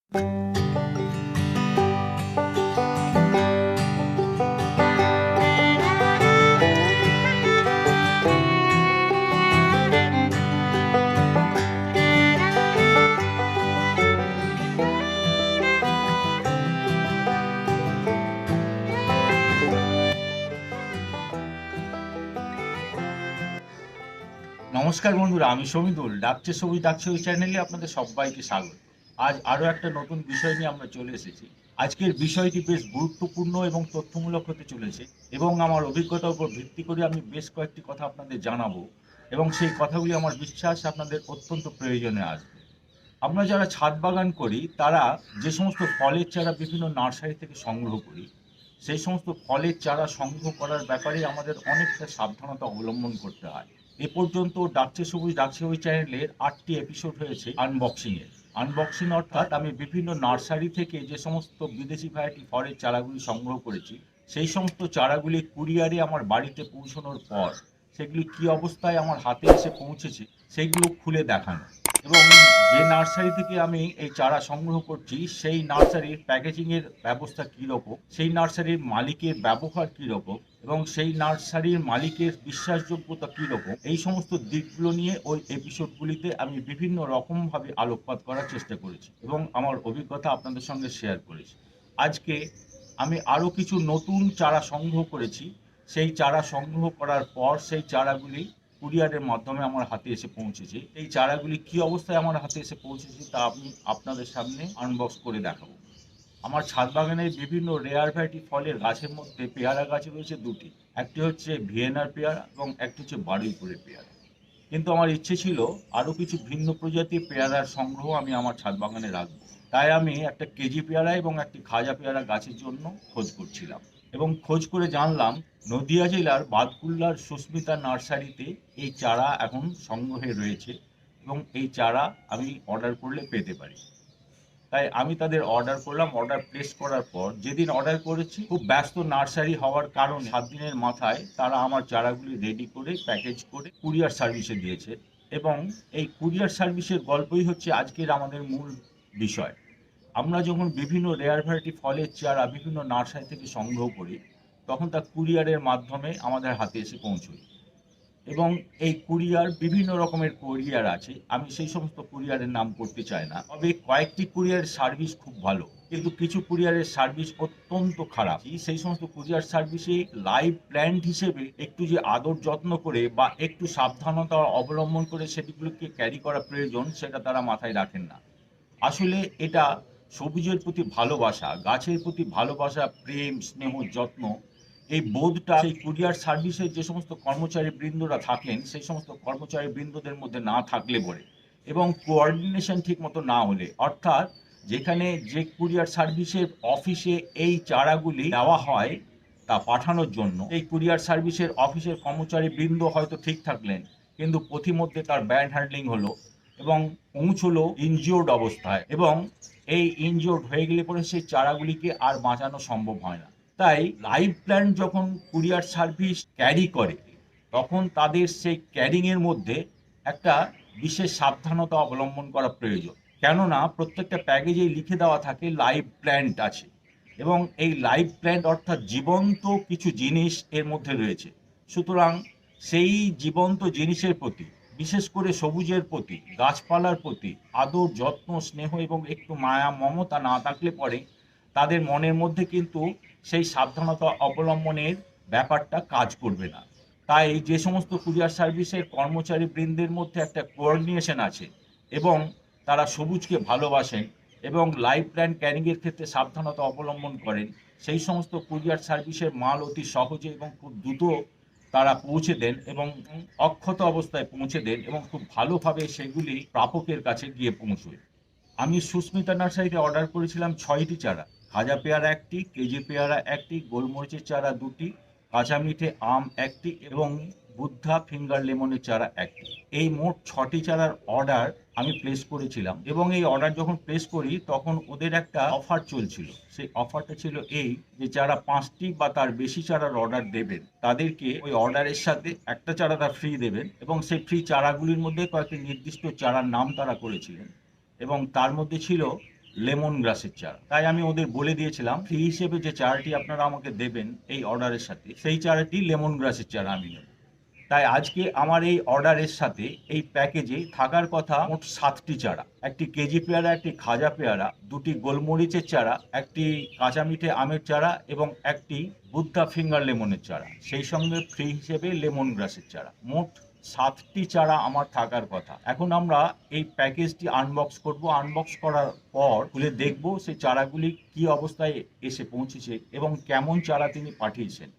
নমস্কার বন্ধুরা, আমি সমিদুল। ডাকছে সবুজ ডাকছে ওই চ্যানেলে আপনাদের সবাইকে স্বাগত। আজ আরও একটা নতুন বিষয় নিয়ে আমরা চলে এসেছি। আজকের বিষয়টি বেশ গুরুত্বপূর্ণ এবং তথ্যমূলক হতে চলেছে, এবং আমার অভিজ্ঞতার উপর ভিত্তি করে আমি বেশ কয়েকটি কথা আপনাদের জানাবো, এবং সেই কথাগুলি আমার বিশ্বাস আপনাদের অত্যন্ত প্রয়োজনে আসবে। আমরা যারা ছাদ বাগান করি তারা যে সমস্ত ফলের চারা বিভিন্ন নার্সারি থেকে সংগ্রহ করি, সেই সমস্ত ফলের চারা সংগ্রহ করার ব্যাপারে আমাদের অনেকটা সাবধানতা অবলম্বন করতে হয়। এ পর্যন্ত ডাকছে সবুজ ডাকছে ওই চ্যানেলের 8টি এপিসোড হয়েছে আনবক্সিংয়ের। আনবক্সিং অর্থাৎ আমি বিভিন্ন নার্সারি থেকে যে সমস্ত বিদেশি ভ্যারাইটি ফলের চারাগুলি সংগ্রহ করেছি, সেই সমস্ত চারাগুলি কুরিয়ারে আমার বাড়িতে পৌঁছানোর পর সেগুলি কী অবস্থায় আমার হাতে এসে পৌঁছেছে সেইগুলো খুলে দেখানো, এবং যে নার্সারি থেকে আমি এই চারা সংগ্রহ করছি সেই নার্সারির প্যাকেজিংয়ের ব্যবস্থা কীরকম, সেই নার্সারির মালিকের ব্যবহার কীরকম, এবং সেই নার্সারির মালিকের বিশ্বাসযোগ্যতা কীরকম, এই সমস্ত দিকগুলো নিয়ে ওই এপিসোডগুলিতে আমি বিভিন্ন রকমভাবে আলোকপাত করার চেষ্টা করেছি এবং আমার অভিজ্ঞতা আপনাদের সঙ্গে শেয়ার করেছি। আজকে আমি আরও কিছু নতুন চারা সংগ্রহ করেছি। সেই চারা সংগ্রহ করার পর সেই চারাগুলি কুরিয়ারের মাধ্যমে আমার হাতে এসে পৌঁছেছে। এই চারাগুলি কী অবস্থায় আমার হাতে এসে পৌঁছেছে তা আমি আপনাদের সামনে আনবক্স করে দেখাবো। আমার ছাদ বাগানের বিভিন্ন রেয়ার ভ্যারাইটি ফলের গাছের মধ্যে পেয়ারা গাছে রয়েছে দুটি। একটি হচ্ছে ভিয়েনার পেয়ারা এবং একটি হচ্ছে বারুইপুরের পেয়ারা। কিন্তু আমার ইচ্ছে ছিল আরও কিছু ভিন্ন প্রজাতির পেয়ারার সংগ্রহ আমি আমার ছাদ বাগানে রাখবো। তাই আমি একটা কেজি পেয়ারা এবং একটি খাজা পেয়ারা গাছের জন্য খোঁজ করছিলাম, এবং খোঁজ করে জানলাম নদিয়া জেলার বাদকুল্লার সুস্মিতা নার্সারিতে এই চারা এখন সংগ্রহে রয়েছে, এবং এই চারা আমি অর্ডার করলে পেতে পারি। তাই আমি তাদের অর্ডার করলাম। অর্ডার প্লেস করার পর যেদিন অর্ডার করেছি, খুব ব্যস্ত নার্সারি হওয়ার কারণে 7 দিনের মাথায় তারা আমার চারাগুলি রেডি করে প্যাকেজ করে কুরিয়ার সার্ভিসে দিয়েছে, এবং এই কুরিয়ার সার্ভিসের গল্পই হচ্ছে আজকের আমাদের মূল বিষয়। আমরা যখন বিভিন্ন রেয়ার ভ্যারাইটি ফলের চারা বিভিন্ন নার্সারি থেকে সংগ্রহ করি, তখন তা কুরিয়ারের মাধ্যমে আমাদের হাতে এসে পৌঁছয়, এবং এই কুরিয়ার বিভিন্ন রকমের কুরিয়ার আছে। আমি সেই সমস্ত কুরিয়ারের নাম করতে চাই না, তবে কয়েকটি কুরিয়ারের সার্ভিস খুব ভালো, কিন্তু কিছু কুরিয়ারের সার্ভিস অত্যন্ত খারাপ। সেই সমস্ত কুরিয়ার সার্ভিসে লাইভ প্ল্যান্ট হিসেবে একটু যে আদর যত্ন করে বা একটু সাবধানতা অবলম্বন করে সেগুলোকে ক্যারি করা প্রয়োজন, সেটা তারা মাথায় রাখেন না। আসলে এটা সবুজের প্রতি ভালোবাসা, গাছের প্রতি ভালোবাসা, প্রেম, স্নেহ, যত্ন, এই বোধটা সেই কুরিয়ার সার্ভিসের যে সমস্ত কর্মচারী বৃন্দরা থাকেন সেই সমস্ত কর্মচারী বৃন্দদের মধ্যে না থাকলে পরে, এবং কোঅর্ডিনেশন ঠিক মতো না হলে, অর্থাৎ যেখানে যে কুরিয়ার সার্ভিসের অফিসে এই চারাগুলি দেওয়া হয় তা পাঠানোর জন্য, এই কুরিয়ার সার্ভিসের অফিসের কর্মচারী বৃন্দ হয়তো ঠিক থাকলেন, কিন্তু পথিমধ্যে তার ব্যাড হ্যান্ডলিং হলো এবং পৌঁছলো ইনজিওর্ড অবস্থায়, এবং এই ইনজিওর্ড হয়ে গেলে পরে সেই চারাগুলিকে আর বাঁচানো সম্ভব হয় না। তাই লাইভ প্ল্যান্ট যখন কুরিয়ার সার্ভিস ক্যারি করে, তখন তাদের সেই ক্যারিংয়ের মধ্যে একটা বিশেষ সাবধানতা অবলম্বন করা প্রয়োজন। কেননা প্রত্যেকটা প্যাকেজেই লিখে দেওয়া থাকে লাইভ প্ল্যান্ট আছে, এবং এই লাইভ প্ল্যান্ট অর্থাৎ জীবন্ত কিছু জিনিস এর মধ্যে রয়েছে। সুতরাং সেই জীবন্ত জিনিসের প্রতি, বিশেষ করে সবুজের প্রতি, গাছপালার প্রতি আদর, যত্ন, স্নেহ এবং একটু মায়া মমতা না থাকলে পরে তাদের মনের মধ্যে কিন্তু সেই সাবধানতা অবলম্বনের ব্যাপারটা কাজ করবে না। তাই যে সমস্ত কুরিয়ার সার্ভিসের কর্মচারী বৃন্দের মধ্যে একটা কোঅর্ডিনেশন আছে, এবং তারা সবুজকে ভালোবাসেন এবং লাইভ প্ল্যান্ট ক্যারিংয়ের ক্ষেত্রে সাবধানতা অবলম্বন করেন, সেই সমস্ত কুরিয়ার সার্ভিসের মাল অতি সহজে এবং খুব দ্রুত তারা পৌঁছে দেন, এবং অক্ষত অবস্থায় পৌঁছে দেন, এবং খুব ভালোভাবে সেগুলি প্রাপকের কাছে গিয়ে পৌঁছয়। আমি সুস্মিতা নার্সারিতে অর্ডার করেছিলাম 6টি চারা। খাজা পেয়ারা একটি, কেজি পেয়ারা একটি, গোলমরিচের চারা দুটি, কাঁচা মিঠে আম একটি, এবং বুদ্ধা ফিঙ্গার লেমনের চারা একটি। এই মোট 6টি চারার অর্ডার আমি প্লেস করেছিলাম, এবং এই অর্ডার যখন প্লেস করি তখন ওদের একটা অফার চলছিল। সেই অফারটা ছিল এই যে যারা 5টি বা তার বেশি চারার অর্ডার দেবেন তাদেরকে ওই অর্ডারের সাথে একটা চারা তারা ফ্রি দেবেন, এবং সেই ফ্রি চারাগুলির মধ্যে কয়েকটি নির্দিষ্ট চারার নাম তারা করেছিলেন, এবং তার মধ্যে ছিল লেমন গ্রাসের চারা। তাই আমি ওদের বলে দিয়েছিলাম ফ্রি হিসেবে যে চারাটি আপনারা আমাকে দেবেন এই অর্ডারের সাথে, সেই চারাটি লেমন গ্রাসের চারা আমি নেব। তাই আজকে আমার এই অর্ডারের সাথে এই প্যাকেজে থাকার কথা মোট 7টি চারা। একটি কেজি পেয়ারা, একটি খাজা পেয়ারা, 2টি গোলমরিচের চারা, একটি কাঁচা মিঠে আমের চারা এবং একটি বুদ্ধা ফিঙ্গার লেমনের চারা, সেই সঙ্গে ফ্রি হিসেবে লেমন গ্রাসের চারা। মোট 7টি চারা আমার থাকার কথা। এখন আমরা এই প্যাকেজটি আনবক্স করব। আনবক্স করার পর খুলে দেখব সেই চারাগুলি কি অবস্থায় এসে পৌঁছেছে এবং কেমন চারা তিনি পাঠিয়েছেন।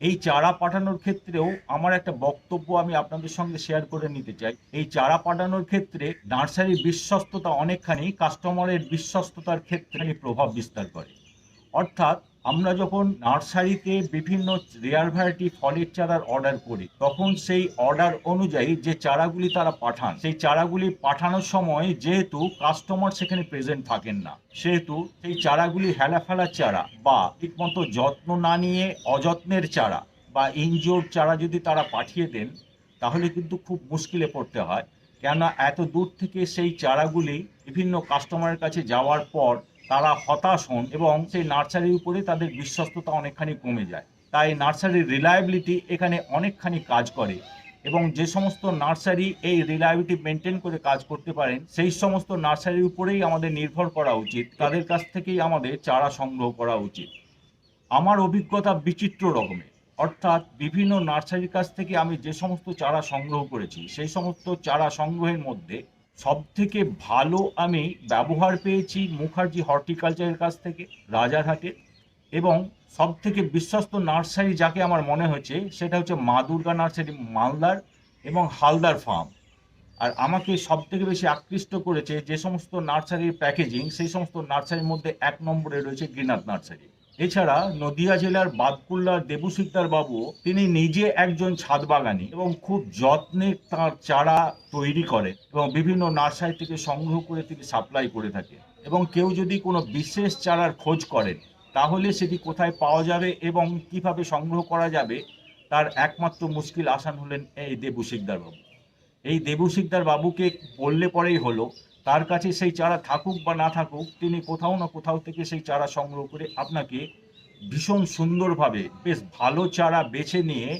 এই চারা পাঠানোর ক্ষেত্রেও আমার একটা বক্তব্য আমি আপনাদের সঙ্গে শেয়ার করে নিতে চাই। এই চারা পাঠানোর ক্ষেত্রে নার্সারির বিশ্বস্ততা অনেকখানি কাস্টমারের বিশ্বস্ততার ক্ষেত্রে প্রভাব বিস্তার করে। অর্থাৎ আমরা যখন নার্সারিতে বিভিন্ন রেয়ার ভ্যারাইটি ফলের চারার অর্ডার করি, তখন সেই অর্ডার অনুযায়ী যে চারাগুলি তারা পাঠান, সেই চারাগুলি পাঠানোর সময় যেহেতু কাস্টমার সেখানে প্রেজেন্ট থাকেন না, সেহেতু সেই চারাগুলি হেলাফেলা চারা বা ঠিকমতো যত্ন না নিয়ে অযত্নের চারা বা ইনজিওর্ড চারা যদি তারা পাঠিয়ে দেন, তাহলে কিন্তু খুব মুশকিলে পড়তে হয়। কেননা এত দূর থেকে সেই চারাগুলি বিভিন্ন কাস্টমারের কাছে যাওয়ার পর তারা হতাশ হন এবং সেই নার্সারির উপরে তাদের বিশ্বস্ততা অনেকখানি কমে যায়। তাই নার্সারির রিলায়েবিলিটি এখানে অনেকখানি কাজ করে এবং যে সমস্ত নার্সারি এই রিলায়েবিলিটি মেনটেন করে কাজ করতে পারেন, সেই সমস্ত নার্সারির উপরেই আমাদের নির্ভর করা উচিত। তাদের কাছ থেকেই আমাদের চারা সংগ্রহ করা উচিত। আমার অভিজ্ঞতা বিচিত্র রকমের। অর্থাৎ বিভিন্ন নার্সারির কাছ থেকে আমি যে সমস্ত চারা সংগ্রহ করেছি, সেই সমস্ত চারা সংগ্রহের মধ্যে সবথেকে ভালো আমি ব্যবহার পেয়েছি মুখার্জি হর্টিকালচারের কাছ থেকে, রাজারহাটের। এবং সবথেকে বিশ্বস্ত নার্সারি যাকে আমার মনে হয়েছে সেটা হচ্ছে মা দুর্গা নার্সারি, মালদার, এবং হালদার ফার্ম। আর আমাকে সবথেকে বেশি আকৃষ্ট করেছে যে সমস্ত নার্সারির প্যাকেজিং, সেই সমস্ত নার্সারির মধ্যে 1 নম্বরে রয়েছে গিরনাথ নার্সারি। এছাড়া নদিয়া জেলার বাদকুল্লার দেবু শিকদার বাবু, তিনি নিজে একজন ছাদ বাগানি এবং খুব যত্নে তার চারা তৈরি করে এবং বিভিন্ন নার্সারি থেকে সংগ্রহ করে তিনি সাপ্লাই করে থাকেন। এবং কেউ যদি কোনো বিশেষ চারার খোঁজ করেন, তাহলে সেটি কোথায় পাওয়া যাবে এবং কিভাবে সংগ্রহ করা যাবে, তার একমাত্র মুশকিল আসান হলেন এই দেবু শিকদার বাবু। এই দেবু শিকদার বাবুকে বললে পরেই হলো, তার কাছে সেই চারা থাকুক বা না থাকুক, তিনি কোথাও না কোথাও থেকে সেই চারা সংগ্রহ করে আপনাকে ভীষণ সুন্দরভাবে বেশ ভালো চারা বেছে নিয়ে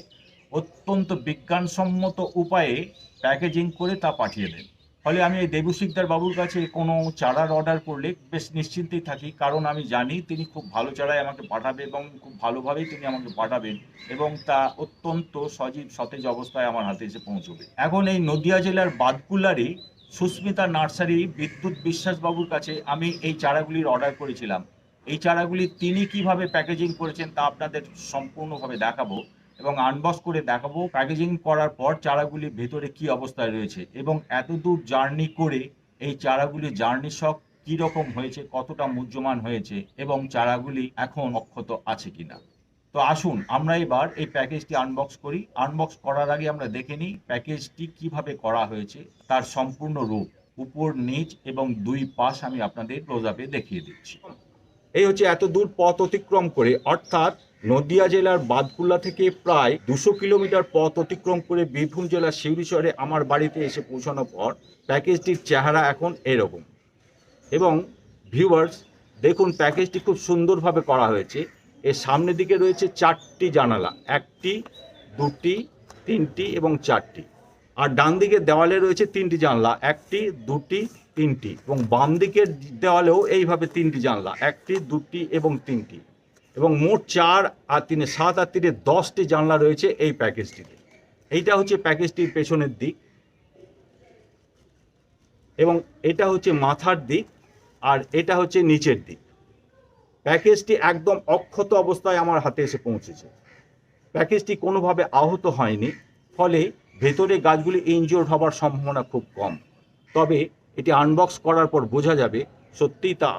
অত্যন্ত বিজ্ঞানসম্মত উপায়ে প্যাকেজিং করে তা পাঠিয়ে দেন। ফলে আমি এই দেবু শিকদার বাবুর কাছে কোনো চারার অর্ডার করলে বেশ নিশ্চিন্তেই থাকি, কারণ আমি জানি তিনি খুব ভালো চারাই আমাকে পাঠাবে এবং খুব ভালোভাবেই তিনি আমাকে পাঠাবেন এবং তা অত্যন্ত সজীব সতেজ অবস্থায় আমার হাতে এসে পৌঁছবে। এখন এই নদিয়া জেলার বাদকুল্লারই সুস্মিতা নার্সারি বিদ্যুৎ বিশ্বাসবাবুর কাছে আমি এই চারাগুলির অর্ডার করেছিলাম। এই চারাগুলি তিনি কিভাবে প্যাকেজিং করেছেন তা আপনাদের সম্পূর্ণভাবে দেখাবো এবং আনবক্স করে দেখাবো। প্যাকেজিং করার পর চারাগুলি ভেতরে কি অবস্থায় রয়েছে এবং এত দূর জার্নি করে এই চারাগুলি জার্নি শক কি রকম হয়েছে, কতটা মুহ্যমান হয়েছে এবং চারাগুলি এখন অক্ষত আছে কিনা। তো আসুন আমরা এবার এই প্যাকেজটি আনবক্স করি। আনবক্স করার আগে আমরা দেখে নিই প্যাকেজটি কিভাবে করা হয়েছে, তার সম্পূর্ণ রূপ, উপর নিচ এবং 2 পাশ আমি আপনাদের ক্লোজ আপে দেখিয়ে দিচ্ছি। এই হচ্ছে এত দূর পথ অতিক্রম করে, অর্থাৎ নদিয়া জেলার বাদকুল্লা থেকে প্রায় 200 কিলোমিটার পথ অতিক্রম করে বীরভূম জেলার সিউড়ি শহরে আমার বাড়িতে এসে পৌঁছানোর পর প্যাকেজটির চেহারা এখন এরকম। এবং ভিউয়ার্স দেখুন, প্যাকেজটি খুব সুন্দরভাবে করা হয়েছে। এর সামনের দিকে রয়েছে 4টি জানালা, 1টি, 2টি, 3টি এবং 4টি। আর ডান দিকের দেওয়ালে রয়েছে 3টি জানলা, 1টি, 2টি, 3টি, এবং বাম দিকের দেওয়ালেও এইভাবে 3টি জানলা, 1টি, 2টি এবং 3টি, এবং মোট 4 আর 3 7 আর 3 10টি জানলা রয়েছে এই প্যাকেজটিতে। এইটা হচ্ছে প্যাকেজটির পেছনের দিক এবং এটা হচ্ছে মাথার দিক আর এটা হচ্ছে নিচের দিক। প্যাকেজটি একদম অক্ষত অবস্থায় আমার হাতে এসে পৌঁছেছে। প্যাকেজটি কোনোভাবে আহত হয়নি, ফলে ভেতরে গাছগুলি ইনজিওর্ড হবার সম্ভাবনা খুব কম। তবে এটি আনবক্স করার পর বোঝা যাবে সত্যিই তা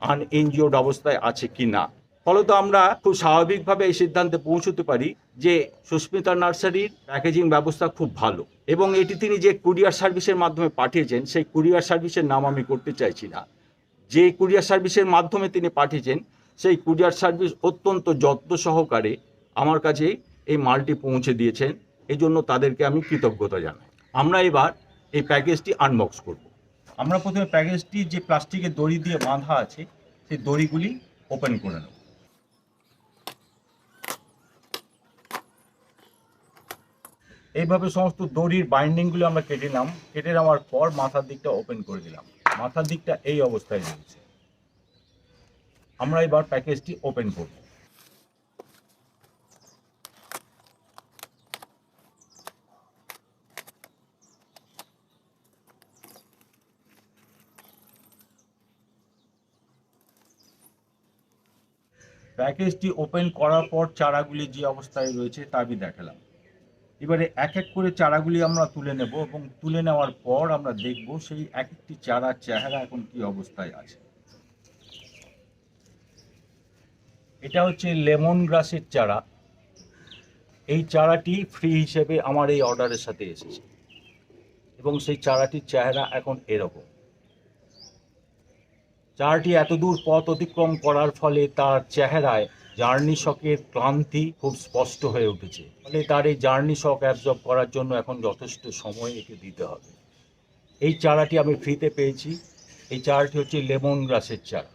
আনইনজিওর্ড অবস্থায় আছে কি না। ফলত আমরা খুব স্বাভাবিকভাবে এই সিদ্ধান্তে পৌঁছতে পারি যে সুস্মিতা নার্সারির প্যাকেজিং ব্যবস্থা খুব ভালো। এবং এটি তিনি যে কুরিয়ার সার্ভিসের মাধ্যমে পাঠিয়েছেন, সেই কুরিয়ার সার্ভিসের নাম আমি করতে চাইছি না। যে কুরিয়ার সার্ভিসের মাধ্যমে তিনি পাঠিয়েছেন, সেই কুরিয়ার সার্ভিস অত্যন্ত যত্ন সহকারে আমার কাছে এই মালটি পৌঁছে দিয়েছেন। এই জন্য তাদেরকে আমি কৃতজ্ঞতা জানাই। আমরা এবার এই প্যাকেজটি আনবক্স করব। আমরা প্রথমে প্যাকেজটি যে প্লাস্টিকের দড়ি দিয়ে বাঁধা আছে সেই দড়িগুলি ওপেন করে নেব। এইভাবে সমস্ত দড়ির বাইন্ডিংগুলো আমরা কেটে নিলাম। কেটে নেওয়ার পর মাথার দিকটা ওপেন করে দিলাম। মাথার দিকটা এই অবস্থায় রয়েছে। আমরা এবার প্যাকেজটি ওপেন করব। প্যাকেজটি ওপেন করার পর চারাগুলি যে অবস্থায় রয়েছে তা আমি দেখালাম। এবারে এক এক করে চারাগুলি আমরা তুলে নেব এবং তুলে নেওয়ার পর আমরা দেখব সেই এক একটি চারার চেহারা এখন কি অবস্থায় আছে। এটা হচ্ছে লেমন গ্রাসের চারা। এই চারাটি ফ্রি হিসেবে আমার এই অর্ডারের সাথে এসেছে এবং সেই চারাটির চেহারা এখন এরকম। চারাটি এতদূর পথ অতিক্রম করার ফলে তার চেহারায় জার্নি শকের ক্লান্তি খুব স্পষ্ট হয়ে উঠেছে। ফলে তার এই জার্নি শক অ্যাবজর্ব করার জন্য এখন যথেষ্ট সময় একে দিতে হবে। এই চারাটি আমি ফ্রিতে পেয়েছি। এই চারাটি হচ্ছে লেমন গ্রাসের চারা।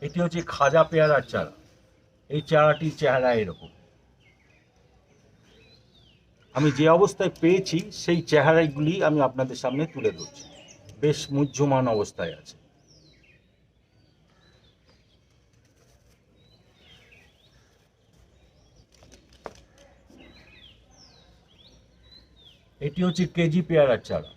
এটি হচ্ছে খাজা পেয়ারার চারা। এই চারাটির চেহারা এরকম। আমি যে অবস্থায় পেয়েছি সেই চেহারাগুলি আমি আপনাদের সামনে তুলে ধরছি। বেশ মুহ্যমান অবস্থায় আছে। এটি হচ্ছে কেজি পেয়ারার চারা।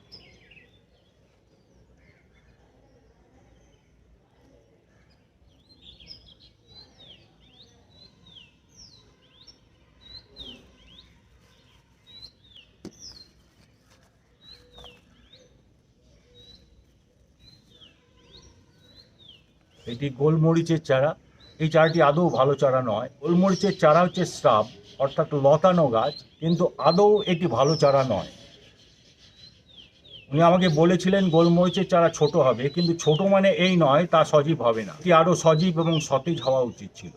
এটি গোলমরিচের চারা। এই চারাটি আদৌ ভালো চারা নয়। গোলমরিচের চারা হচ্ছে শ্রাব, অর্থাৎ লতানো গাছ, কিন্তু আদৌ এটি ভালো চারা নয়। উনি আমাকে বলেছিলেন গোলমরিচের চারা ছোট হবে, কিন্তু ছোট মানে এই নয় তা সজীব হবে না। এটি আরও সজীব এবং সতেজ হওয়া উচিত ছিল।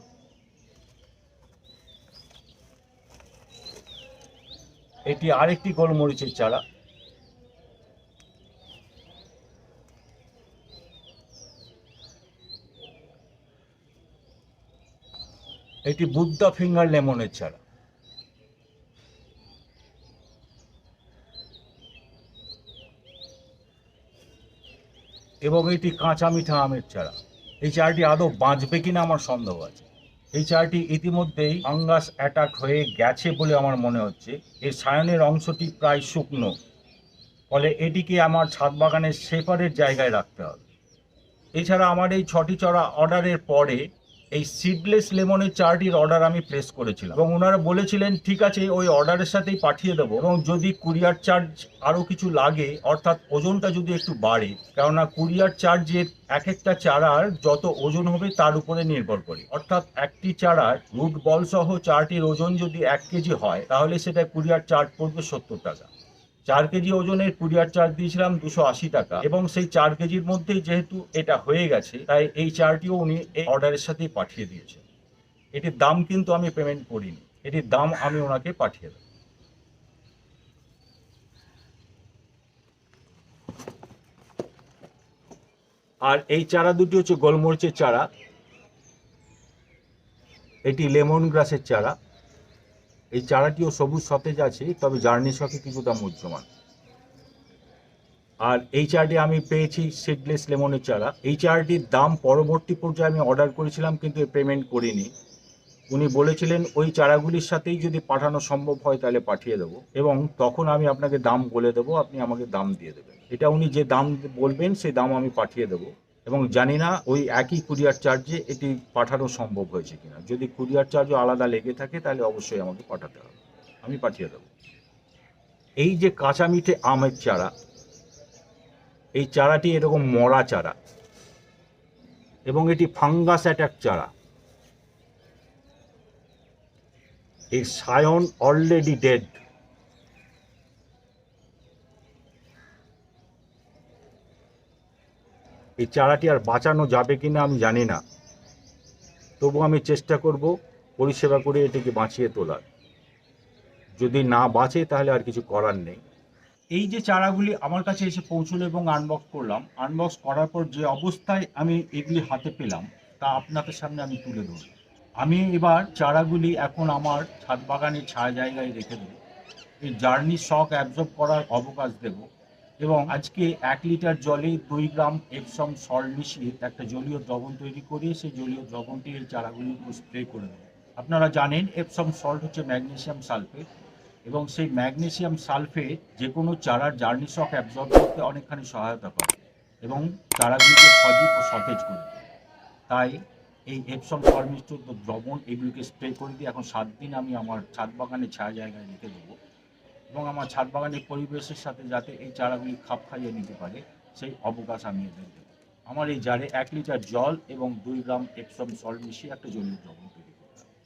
এটি আরেকটি গোলমরিচের চারা। এটি বুদ্ধা ফিঙ্গার লেমনের চারা। এবং এটি কাঁচা মিঠা আমের চারা। এই চারাটি আদৌ বাঁচবে কিনা আমার সন্দেহ আছে। এই চারাটি ইতিমধ্যেই ফাঙ্গাস অ্যাটাক হয়ে গেছে বলে আমার মনে হচ্ছে। এর সায়নের অংশটি প্রায় শুকনো, ফলে এটিকে আমার ছাদ বাগানের সেপারেট জায়গায় রাখতে হবে। এছাড়া আমার এই 6টি চারা অর্ডারের পরে এই সিডলেস লেমনের চারাটির অর্ডার আমি প্লেস করেছিলাম এবং ওনারা বলেছিলেন ঠিক আছে ওই অর্ডারের সাথেই পাঠিয়ে দেবো, এবং যদি কুরিয়ার চার্জ আরও কিছু লাগে, অর্থাৎ ওজনটা যদি একটু বাড়ে, কেননা কুরিয়ার চার্জের এক একটা চারার যত ওজন হবে তার উপরে নির্ভর করে। অর্থাৎ একটি চারার রুট বল সহ চারাটির ওজন যদি 1 কেজি হয় তাহলে সেটা কুরিয়ার চার্জ পড়বে 70 টাকা। 4 কেজি ওজনের কুরিয়ার চার্জ দিয়েছিলাম 280 টাকা, এবং সেই 4 কেজির মধ্যেই যেহেতু এটা হয়ে গেছে তাই এই চারটিও উনি এই অর্ডারের সাথেই পাঠিয়ে দিয়েছেন। এটির দাম কিন্তু আমি পেমেন্ট করিনি, এটির দাম আমি ওনাকে পাঠিয়ে দেব। আর এই চারা দুটি হচ্ছে গোলমরিচের চারা। এটি লেমন গ্রাসের চারা। এই চারাটিও সবুজ সতেজ আছে, তবে জার্নি শকে কিছুটা মুহ্যমান। আর এই চারাটি আমি পেয়েছি সিডলেস লেমনের চারা। এই চারাটির দাম পরবর্তী পর্যায়ে আমি অর্ডার করেছিলাম কিন্তু পেমেন্ট করিনি। উনি বলেছিলেন ওই চারাগুলির সাথেই যদি পাঠানো সম্ভব হয় তাহলে পাঠিয়ে দেবো, এবং তখন আমি আপনাকে দাম বলে দেবো, আপনি আমাকে দাম দিয়ে দেবেন। এটা উনি যে দাম বলবেন সেই দাম আমি পাঠিয়ে দেবো, এবং জানি না ওই একই কুরিয়ার চার্জে এটি পাঠানো সম্ভব হয়েছে কিনা। যদি কুরিয়ার চার্জও আলাদা লেগে থাকে তাহলে অবশ্যই আমাকে পাঠাতে হবে, আমি পাঠিয়ে দেবো। এই যে কাঁচা মিঠে আমের চারা, এই চারাটি এরকম মরা চারা এবং এটি ফাঙ্গাস অ্যাটাক চারা। এই সায়ন অলরেডি ডেড। এই চারাটি আর বাঁচানো যাবে কিনা আমি জানি না। তবু আমি চেষ্টা করব পরিষেবা করে এটাকে বাঁচিয়ে তোলার। যদি না বাঁচে তাহলে আর কিছু করার নেই। এই যে চারাগুলি আমার কাছে এসে পৌঁছলো এবং আনবক্স করলাম, আনবক্স করার পর যে অবস্থায় আমি এগুলি হাতে পেলাম তা আপনাদের সামনে আমি তুলে ধরব। আমি এবার চারাগুলি এখন আমার ছাদ বাগানের ছায়া জায়গায় রেখে দেবো। এই জার্নি শক অ্যাবজর্ব করার অবকাশ দেব এবং আজকে 1 লিটার জলে 2 গ্রাম এপসম সল্ট মিশিয়ে একটা জলীয় দ্রবণ তৈরি করে সেই জলীয় দ্রবণটি এই চারাগুলির উপর স্প্রে করে দেবো। আপনারা জানেন এপসম সল্ট হচ্ছে ম্যাগনেসিয়াম সালফেট এবং সেই ম্যাগনেসিয়াম সালফেট যে কোনো চারার জার্নি শক অ্যাবজর্ব করতে অনেকখানি সহায়তা করে এবং চারাগুলিকে সজীব ও সতেজ করে দেয়। তাই এই এপসম সল্ট মিশ্রিত দ্রবণ এগুলিকে স্প্রে করে দিয়ে এখন 7 দিন আমি আমার ছাদ বাগানের ছায়া জায়গায় রেখে দেবো এবং আমার ছাদ বাগানের পরিবেশের সাথে যাতে এই চারাগুলি খাপ খাইয়ে নিতে পারে সেই অবকাশ আমি এদের দেবো। আমার এই জারে 1 লিটার জল এবং 2 গ্রাম এপসম সল্ট মিশিয়ে একটা জলীয় দ্রবণ তৈরি করতে হবে।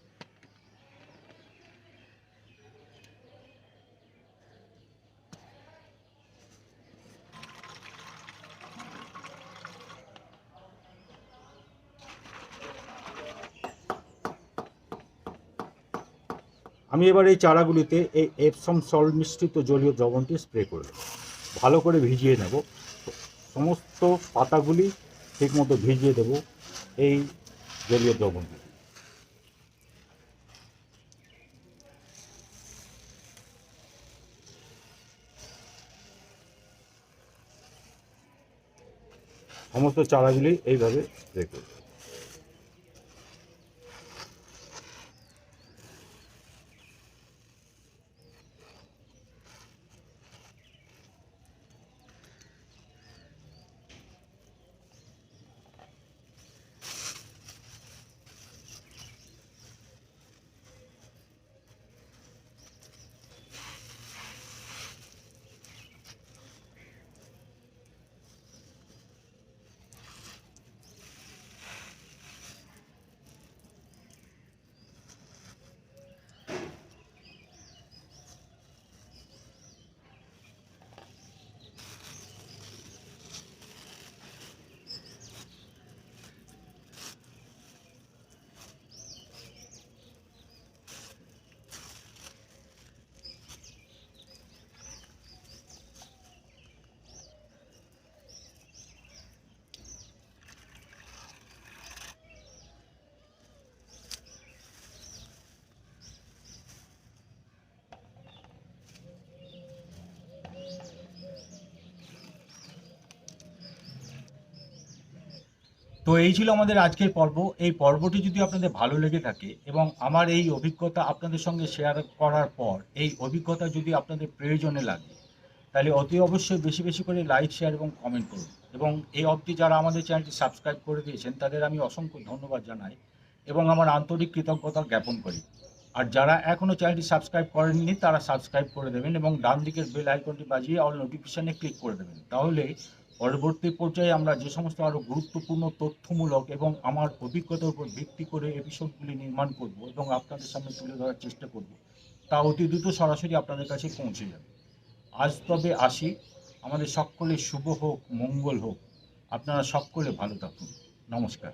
আমি এবার এই চারাগুলিতে এই এপসম সল্ট মিশ্রিত জলীয় দ্রবণটি স্প্রে করে দেবো। ভালো করে ভিজিয়ে নেব, সমস্ত পাতাগুলি ঠিকমতো ভিজিয়ে দেব এই জলীয় দ্রবণটি। সমস্ত চারাগুলি এইভাবে স্প্রে করব। তো এই ছিল আমাদের আজকের পর্ব। এই পর্বটি যদি আপনাদের ভালো লেগে থাকে এবং আমার এই অভিজ্ঞতা আপনাদের সঙ্গে শেয়ার করার পর এই অভিজ্ঞতা যদি আপনাদের প্রয়োজনে লাগে তাহলে অতি অবশ্যই বেশি বেশি করে লাইক, শেয়ার এবং কমেন্ট করুন। এবং এই অবধি যারা আমাদের চ্যানেলটি সাবস্ক্রাইব করে দিয়েছেন তাদের আমি অসংখ্য ধন্যবাদ জানাই এবং আমার আন্তরিক কৃতজ্ঞতা জ্ঞাপন করি। আর যারা এখনও চ্যানেলটি সাবস্ক্রাইব করেননি তারা সাবস্ক্রাইব করে দেবেন এবং ডান দিকের বেল আইকনটি বাজিয়ে অল নোটিফিকেশানে ক্লিক করে দেবেন। তাহলে পরবর্তী পর্যায়ে আমরা যে সমস্ত আরও গুরুত্বপূর্ণ তথ্যমূলক এবং আমার অভিজ্ঞতার উপর ভিত্তি করে এপিসোডগুলি নির্মাণ করব এবং আপনাদের সামনে তুলে ধরার চেষ্টা করব, তা অতি দ্রুত সরাসরি আপনাদের কাছে পৌঁছে যাবে। আজ তবে আসি, আমাদের সকলে শুভ হোক, মঙ্গল হোক, আপনারা সকলে ভালো থাকুন। নমস্কার।